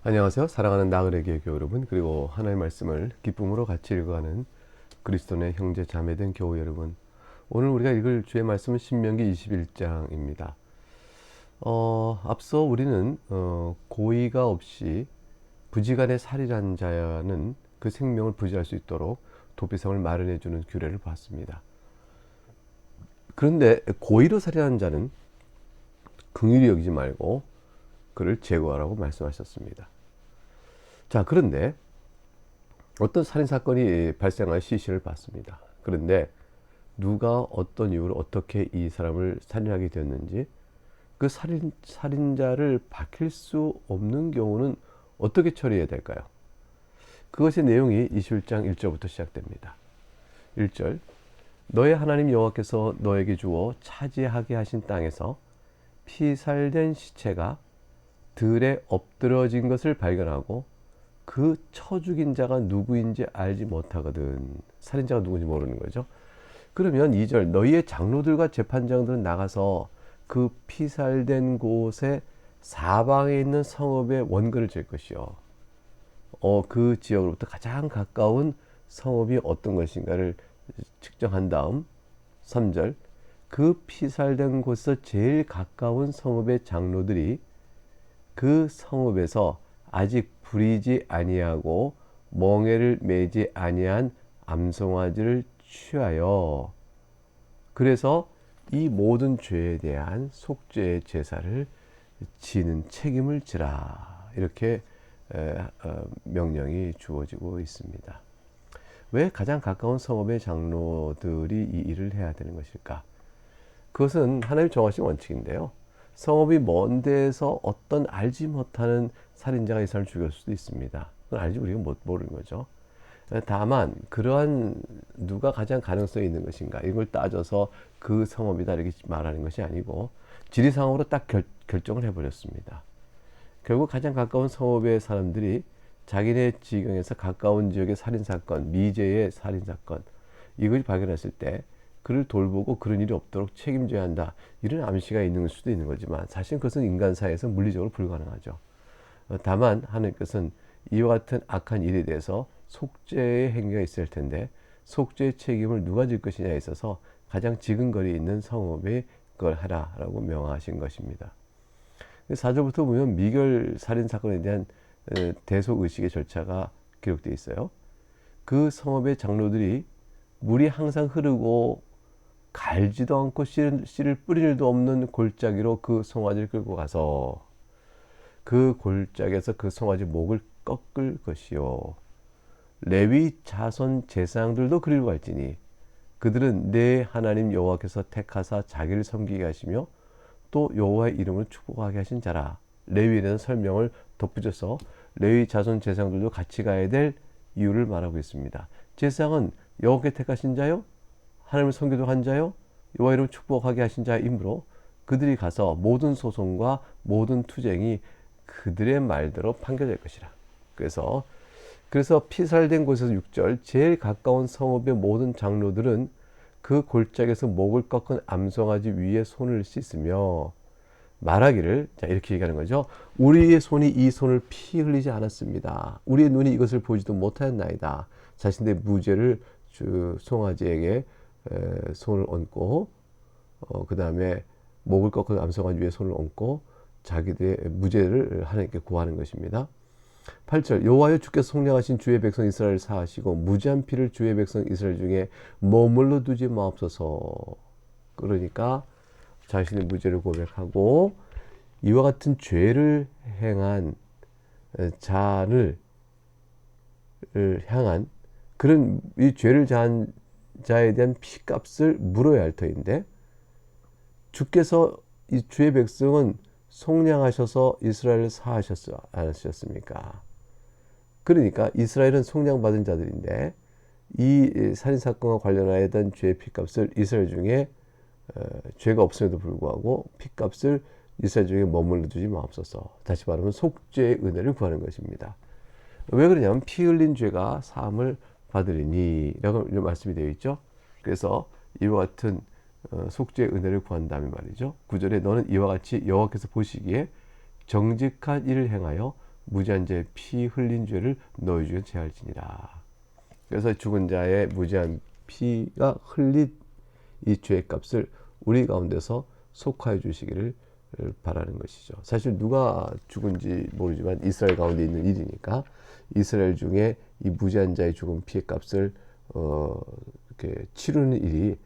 안녕하세요. 사랑하는 나그네교회 여러분, 그리고 하나님의 말씀을 기쁨으로 같이 읽어가는 그리스도의 형제 자매된 교우 여러분, 오늘 우리가 읽을 주의 말씀은 신명기 21장입니다. 앞서 우리는 고의가 없이 부지간에 살인한 자는 그 생명을 부지할 수 있도록 도피성을 마련해 주는 규례를 봤습니다. 그런데 고의로 살인한 자는 긍휼히 여기지 말고 그를 제거하라고 말씀하셨습니다. 자, 그런데 어떤 살인사건이 발생할 시신을 봤습니다. 그런데 누가 어떤 이유로 어떻게 이 사람을 살인하게 되었는지, 그 살인자를 밝힐 수 없는 경우는 어떻게 처리해야 될까요? 그것의 내용이 21장 1절부터 시작됩니다. 1절, 너의 하나님 여호와께서 너에게 주어 차지하게 하신 땅에서 피살된 시체가 들에 엎드러진 것을 발견하고 그 쳐 죽인 자가 누구인지 알지 못하거든. 살인자가 누구인지 모르는 거죠. 그러면 2절, 너희의 장로들과 재판장들은 나가서 그 피살된 곳에 사방에 있는 성읍의 원근을 잴 것이요. 그 지역으로부터 가장 가까운 성읍이 어떤 것인가를 측정한 다음 3절, 그 피살된 곳에서 제일 가까운 성읍의 장로들이 그 성읍에서 아직 부리지 아니하고 멍에를 매지 아니한 암송아지를 취하여, 그래서 이 모든 죄에 대한 속죄의 제사를 지는 책임을 지라, 이렇게 명령이 주어지고 있습니다. 왜 가장 가까운 성읍의 장로들이 이 일을 해야 되는 것일까? 그것은 하나님 정하신 원칙인데요. 성읍이 먼 데에서 어떤 알지 못하는 살인자가 이 사람을 죽였을 수도 있습니다. 그건 알지 우리가 모르는 거죠. 다만 그러한 누가 가장 가능성이 있는 것인가, 이걸 따져서 그 성읍이다 이렇게 말하는 것이 아니고 지리상으로 딱 결정을 해버렸습니다. 결국 가장 가까운 성읍의 사람들이 자기네 지경에서 가까운 지역의 살인사건, 미제의 살인사건, 이걸 발견했을 때 그를 돌보고 그런 일이 없도록 책임져야 한다, 이런 암시가 있는 수도 있는 거지만 사실 그것은 인간 사회에서 물리적으로 불가능하죠. 다만 하나님께서는 이와 같은 악한 일에 대해서 속죄의 행위가 있을 텐데 속죄의 책임을 누가 질 것이냐에 있어서 가장 지근거리에 있는 성읍에 그걸 하라라고 명하신 것입니다. 4절부터 보면 미결 살인 사건에 대한 대속의식의 절차가 기록되어 있어요. 그 성읍의 장로들이 물이 항상 흐르고 갈지도 않고 씨를 뿌릴 일도 없는 골짜기로 그 송아지를 끌고 가서 그 골짜기에서 그 송아지 목을 꺾을 것이요. 레위 자손 제사장들도 그리로 갈지니 그들은 내 하나님 여호와께서 택하사 자기를 섬기게 하시며 또 여호와의 이름을 축복하게 하신 자라. 레위에 대한 설명을 덧붙여서 레위 자손 제사장들도 같이 가야 될 이유를 말하고 있습니다. 제사장은 여호와께 택하신 자요, 하나님을 섬기도록 한 자요, 여호와 이름을 축복하게 하신 자이므로 그들이 가서 모든 소송과 모든 투쟁이 그들의 말대로 판결될 것이라. 그래서 피살된 곳에서 6절, 제일 가까운 성읍의 모든 장로들은 그 골짜기에서 목을 꺾은 암송아지 위에 손을 씻으며 말하기를, 자, 이렇게 얘기하는 거죠. 우리의 손이 이 손을 피 흘리지 않았습니다. 우리의 눈이 이것을 보지도 못하였나이다. 자신의 무죄를 송아지에게 손을 얹고 그 다음에 목을 꺾은 암송아지 위에 손을 얹고 자기들의 무죄를 하나님께 구하는 것입니다. 8절, 여호와여 주께서 속량하신 주의 백성 이스라엘을 사하시고 무죄한 피를 주의 백성 이스라엘 중에 머물러 두지 마옵소서. 그러니까 자신의 무죄를 고백하고 이와 같은 죄를 행한 자를 향한 그런 이 죄를 자한 자에 대한 피값을 물어야 할 터인데, 주께서 이 주의 백성은 속량하셔서 이스라엘을 사하셨지 않으셨습니까? 그러니까 이스라엘은 속량받은 자들인데 이 살인사건과 관련하여 죄의 피값을 이스라엘 중에 죄가 없음에도 불구하고 피값을 이스라엘 중에 머물러 두지 마옵소서. 다시 말하면 속죄의 은혜를 구하는 것입니다. 왜 그러냐면 피 흘린 죄가 사함을 받으리니 라고 말씀이 되어 있죠. 그래서 이와 같은 속죄의 은혜를 구한다면 말이죠. 9절에 너는 이와 같이 여호와께서 보시기에 정직한 일을 행하여 무지한 자의 피 흘린 죄를 너희 중에 제할지니라. 그래서 죽은 자의 무지한 피가 흘린 이 죄의 값을 우리 가운데서 속하여 주시기를 바라는 것이죠. 사실 누가 죽은지 모르지만 이스라엘 가운데 있는 일이니까 이스라엘 중에 이 무지한 자의 죽은 피의 값을 이렇게 치르는 일이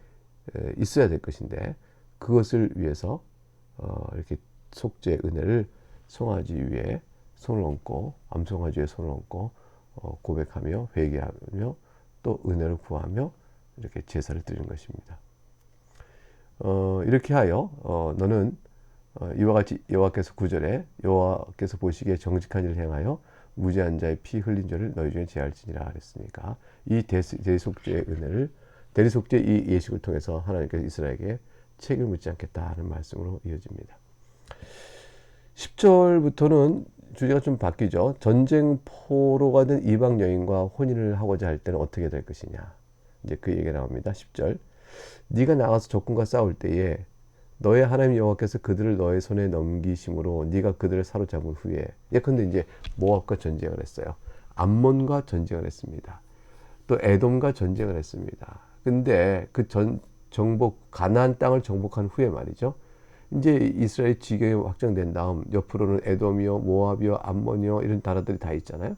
있어야 될 것인데, 그것을 위해서 이렇게 속죄의 은혜를 송아지 위에 손을 얹고, 암송아지 위에 손을 얹고 고백하며 회개하며 또 은혜를 구하며 이렇게 제사를 드리는 것입니다. 이렇게 하여 너는 이와 같이 여호와께서 9절에 여호와께서 보시기에 정직한 일을 행하여 무지한 자의 피 흘린 죄를 너희 중에 제할지니라 그랬으니까, 이 대속죄의 은혜를, 대리속죄 이 예식을 통해서 하나님께서 이스라엘에게 책임을 묻지 않겠다는 말씀으로 이어집니다. 10절부터는 주제가 좀 바뀌죠. 전쟁포로가 된 이방 여인과 혼인을 하고자 할 때는 어떻게 될 것이냐, 이제 그 얘기가 나옵니다. 10절, 네가 나가서 적군과 싸울 때에 너의 하나님 여호와께서 그들을 너의 손에 넘기심으로 네가 그들을 사로잡은 후에, 예컨대 이제 모압과 전쟁을 했어요. 암몬과 전쟁을 했습니다. 또 에돔과 전쟁을 했습니다. 근데 그 정복, 가나안 땅을 정복한 후에 말이죠, 이제 이스라엘 지경이 확정된 다음 옆으로는 에돔이요, 모압이요, 암몬이요, 이런 나라들이 다 있잖아요.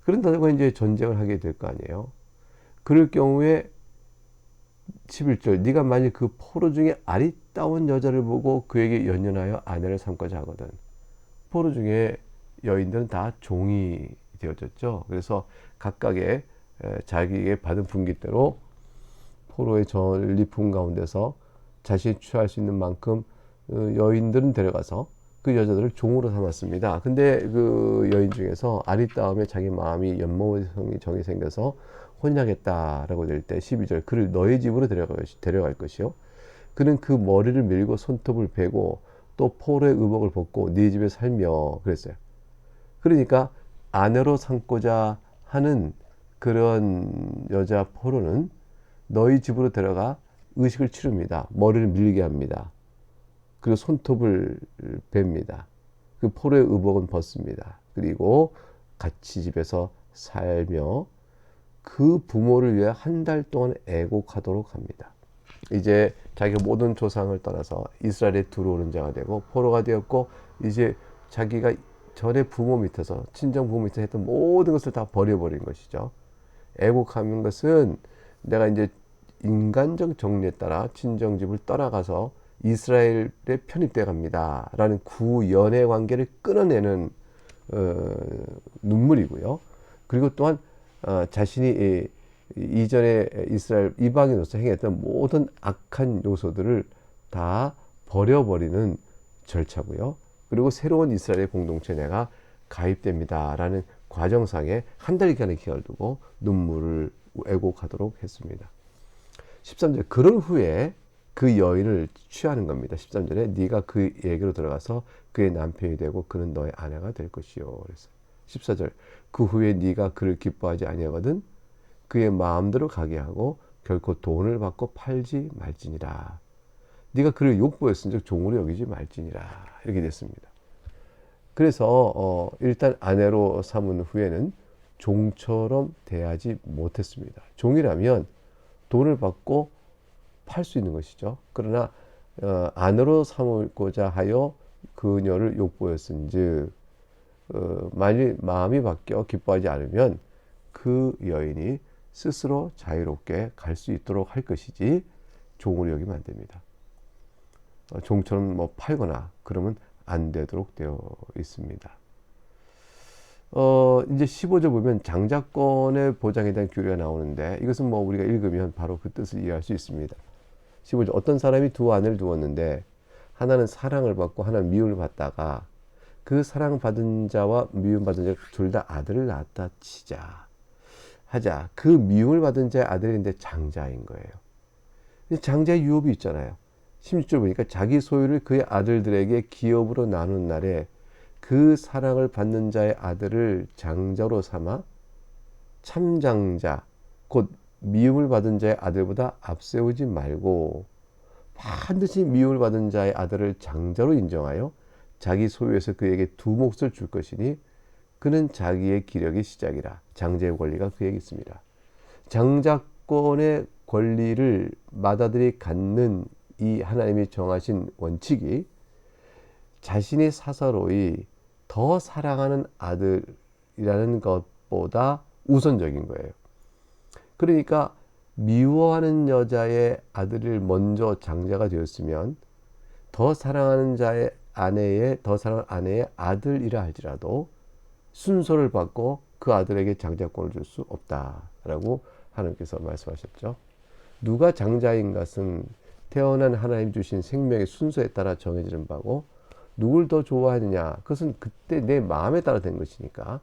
그런 나라가 이제 전쟁을 하게 될 거 아니에요. 그럴 경우에 11절, 네가 만일 그 포로 중에 아리따운 여자를 보고 그에게 연연하여 아내를 삼고자 하거든. 포로 중에 여인들은 다 종이 되어졌죠. 그래서 각각의 자기에게 받은 분깃대로 포로의 전리품 가운데서 자신이 취할 수 있는 만큼 여인들은 데려가서 그 여자들을 종으로 삼았습니다. 근데 그 여인 중에서 아리따움에 자기 마음이 연모성이 정이 생겨서 혼인하겠다라고 될 때 12절, 그를 너의 집으로 데려갈 것이요, 그는 그 머리를 밀고 손톱을 베고 또 포로의 의복을 벗고 네 집에 살며 그랬어요. 그러니까 아내로 삼고자 하는 그런 여자 포로는 너희 집으로 데려가 의식을 치릅니다. 머리를 밀게 합니다. 그리고 손톱을 뵙니다. 그 포로의 의복은 벗습니다. 그리고 같이 집에서 살며 그 부모를 위해 한 달 동안 애곡하도록 합니다. 이제 자기가 모든 조상을 떠나서 이스라엘에 들어오는 자가 되고 포로가 되었고, 이제 자기가 전에 부모 밑에서, 친정 부모 밑에서 했던 모든 것을 다 버려버린 것이죠. 애곡하는 것은 내가 이제 인간적 정리에 따라 친정집을 떠나가서 이스라엘에 편입돼 갑니다 라는 구연의 관계를 끊어내는 눈물이고요. 그리고 또한 자신이 이전에 이스라엘 이방인으로서 행했던 모든 악한 요소들을 다 버려버리는 절차고요. 그리고 새로운 이스라엘의 공동체에 내가 가입됩니다 라는 과정상에 한 달간의 기간을 두고 눈물을 애곡하도록 했습니다. 13절, 그런 후에 그 여인을 취하는 겁니다. 13절에 네가 그에게로 들어가서 그의 남편이 되고 그는 너의 아내가 될 것이요. 그래서 14절, 그 후에 네가 그를 기뻐하지 아니하거든 그의 마음대로 가게 하고 결코 돈을 받고 팔지 말지니라. 네가 그를 욕보였은즉 종으로 여기지 말지니라. 이렇게 됐습니다. 그래서 일단 아내로 삼은 후에는 종처럼 대하지 못했습니다. 종이라면 돈을 받고 팔 수 있는 것이죠. 그러나 아내로 삼고자 하여 그녀를 욕보였은즉 만일 마음이 바뀌어 기뻐하지 않으면 그 여인이 스스로 자유롭게 갈 수 있도록 할 것이지 종으로 여기면 안 됩니다. 종처럼 뭐 팔거나 그러면 안 되도록 되어 있습니다. 이제 15절 보면 장자권의 보장에 대한 규례가 나오는데, 이것은 뭐 우리가 읽으면 바로 그 뜻을 이해할 수 있습니다. 15절, 어떤 사람이 두 아내를 두었는데 하나는 사랑을 받고 하나는 미움을 받다가 그 사랑받은 자와 미움받은 자 둘 다 아들을 낳았다 치자 하자. 그 미움을 받은 자의 아들인데 장자인 거예요. 장자의 유업이 있잖아요. 16절 보니까 자기 소유를 그의 아들들에게 기업으로 나눈 날에 그 사랑을 받는 자의 아들을 장자로 삼아 참장자 곧 미움을 받은 자의 아들보다 앞세우지 말고 반드시 미움을 받은 자의 아들을 장자로 인정하여 자기 소유에서 그에게 두 몫을 줄 것이니 그는 자기의 기력의 시작이라. 장자의 권리가 그에게 있습니다. 장자권의 권리를 맏아들이 갖는 이 하나님이 정하신 원칙이 자신이 사사로이 더 사랑하는 아들이라는 것보다 우선적인 거예요. 그러니까 미워하는 여자의 아들을 먼저 장자가 되었으면 더 사랑하는 자의 더 사랑하는 아내의 아들이라 할지라도 순서를 받고 그 아들에게 장자권을 줄 수 없다라고 하나님께서 말씀하셨죠. 누가 장자인 것은 태어난 하나님 주신 생명의 순서에 따라 정해지는 바고, 누굴 더 좋아하느냐 그것은 그때 내 마음에 따라 된 것이니까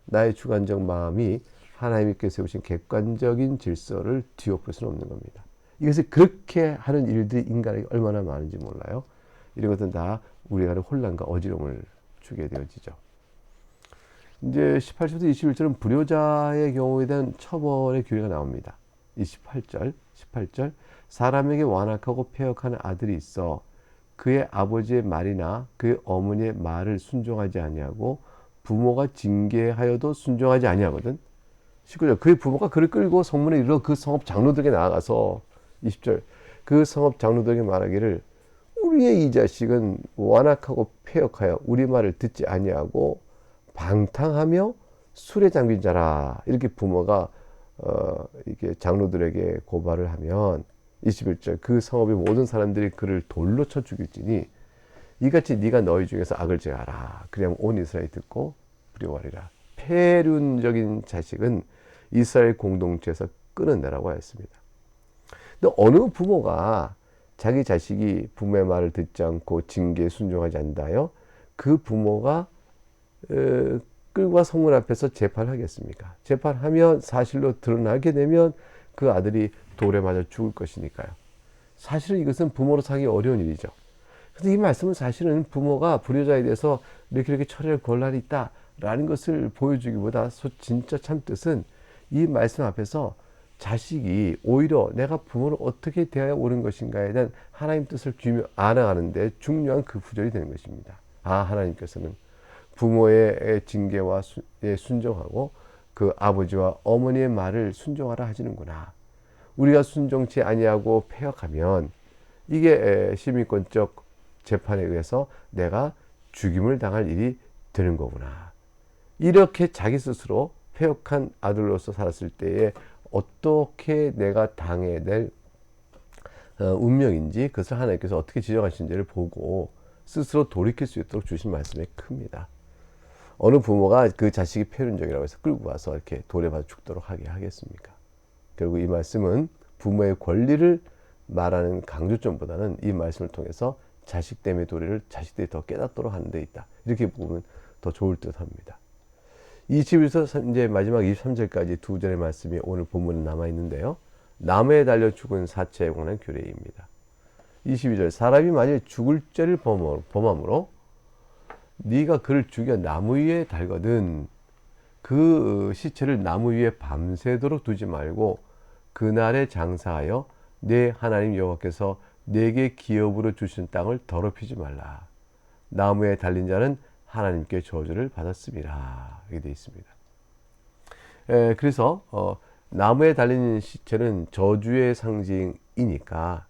나의 주관적 마음이 하나님께서 세우신 객관적인 질서를 뒤엎을 수는 없는 겁니다. 이것을 그렇게 하는 일들이 인간에게 얼마나 많은지 몰라요. 이런 것은 다 우리가 혼란과 어지러움을 주게 되어지죠. 이제 18절부터 21절은 불효자의 경우에 대한 처벌의 규례가 나옵니다. 18절 사람에게 완악하고 패역한 아들이 있어 그의 아버지의 말이나 그의 어머니의 말을 순종하지 아니하고 부모가 징계하여도 순종하지 아니하거든. 19절 그의 부모가 그를 끌고 성문에 이르러 그 성읍 장로들에게 나아가서 20절 그 성읍 장로들에게 말하기를 우리의 이 자식은 완악하고 패역하여 우리 말을 듣지 아니하고 방탕하며 술에 잠긴 자라. 이렇게 부모가 이렇게 장로들에게 고발을 하면 21절 그 성읍의 모든 사람들이 그를 돌로 쳐 죽일지니 이같이 네가 너희 중에서 악을 제하라. 그냥 온 이스라엘이 듣고 두려워하리라. 폐륜적인 자식은 이스라엘 공동체에서 끊어내라고 하였습니다. 근데 어느 부모가 자기 자식이 부모의 말을 듣지 않고 징계에 순종하지 않는다요? 그 부모가 끌고 와 성문 앞에서 재판하겠습니까? 재판하면 사실로 드러나게 되면 그 아들이 돌에 맞아 죽을 것이니까요. 사실은 이것은 부모로서 하기 어려운 일이죠. 그런데 이 말씀은 사실은 부모가 불효자에 대해서 이렇게 처리할 권한이 있다라는 것을 보여주기보다 진짜 참 뜻은 이 말씀 앞에서 자식이 오히려 내가 부모를 어떻게 대해야 옳은 것인가에 대한 하나님 뜻을 알아가는 데 중요한 그 구절이 되는 것입니다. 하나님께서는 부모의 징계와 순종하고 그 아버지와 어머니의 말을 순종하라 하시는구나. 우리가 순종치 아니하고 패역하면 이게 시민권적 재판에 의해서 내가 죽임을 당할 일이 되는 거구나. 이렇게 자기 스스로 패역한 아들로서 살았을 때에 어떻게 내가 당해야 될 운명인지 그것을 하나님께서 어떻게 지정하신지를 보고 스스로 돌이킬 수 있도록 주신 말씀이 큽니다. 어느 부모가 그 자식이 폐륜적이라고 해서 끌고 와서 이렇게 돌에 맞아 죽도록 하게 하겠습니까? 결국 이 말씀은 부모의 권리를 말하는 강조점보다는 이 말씀을 통해서 자식 때문에 도리를 자식들이 더 깨닫도록 하는 데 있다. 이렇게 보면 더 좋을 듯 합니다. 21절에서 이제 마지막 23절까지 두 절의 말씀이 오늘 본문에 남아 있는데요. 나무에 달려 죽은 사체에 관한 규례입니다. 22절 사람이 만일 죽을 죄를 범함으로 네가 그를 죽여 나무 위에 달거든 그 시체를 나무 위에 밤새도록 두지 말고 그날에 장사하여 내 하나님 여호와께서 내게 기업으로 주신 땅을 더럽히지 말라. 나무에 달린 자는 하나님께 저주를 받았습니다. 이렇게 되어 있습니다. 그래서 나무에 달린 시체는 저주의 상징이니까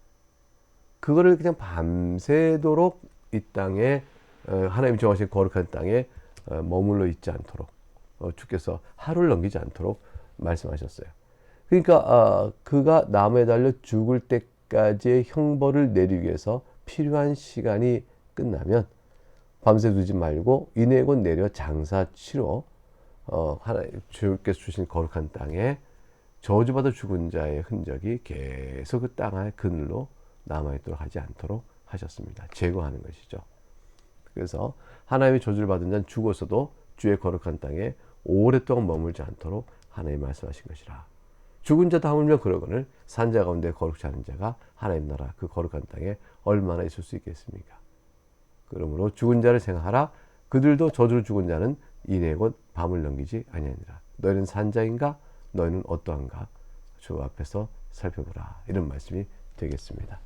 그거를 그냥 밤새도록 이 땅에 하나님 정하신 거룩한 땅에 머물러 있지 않도록 주께서 하루를 넘기지 않도록 말씀하셨어요. 그러니까 그가 나무에 달려 죽을 때까지의 형벌을 내리기 위해서 필요한 시간이 끝나면 밤새 두지 말고 이내 곧 내려 장사 치러 하나님 주께서 주신 거룩한 땅에 저주받아 죽은 자의 흔적이 계속 그 땅의 그늘로 남아있도록 하지 않도록 하셨습니다. 제거하는 것이죠. 그래서 하나님의 저주를 받은 자는 죽어서도 주의 거룩한 땅에 오랫동안 머물지 않도록 하나님이 말씀하신 것이라. 죽은 자도 하물며 그러거늘 산자 가운데 거룩지 않은 자가 하나님 나라 그 거룩한 땅에 얼마나 있을 수 있겠습니까? 그러므로 죽은 자를 생각하라. 그들도 저주로 죽은 자는 이내 곧 밤을 넘기지 아니하니라. 너희는 산자인가? 너희는 어떠한가? 주 앞에서 살펴보라. 이런 말씀이 되겠습니다.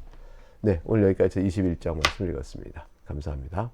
네, 오늘 여기까지 21장 말씀을 읽었습니다. 감사합니다.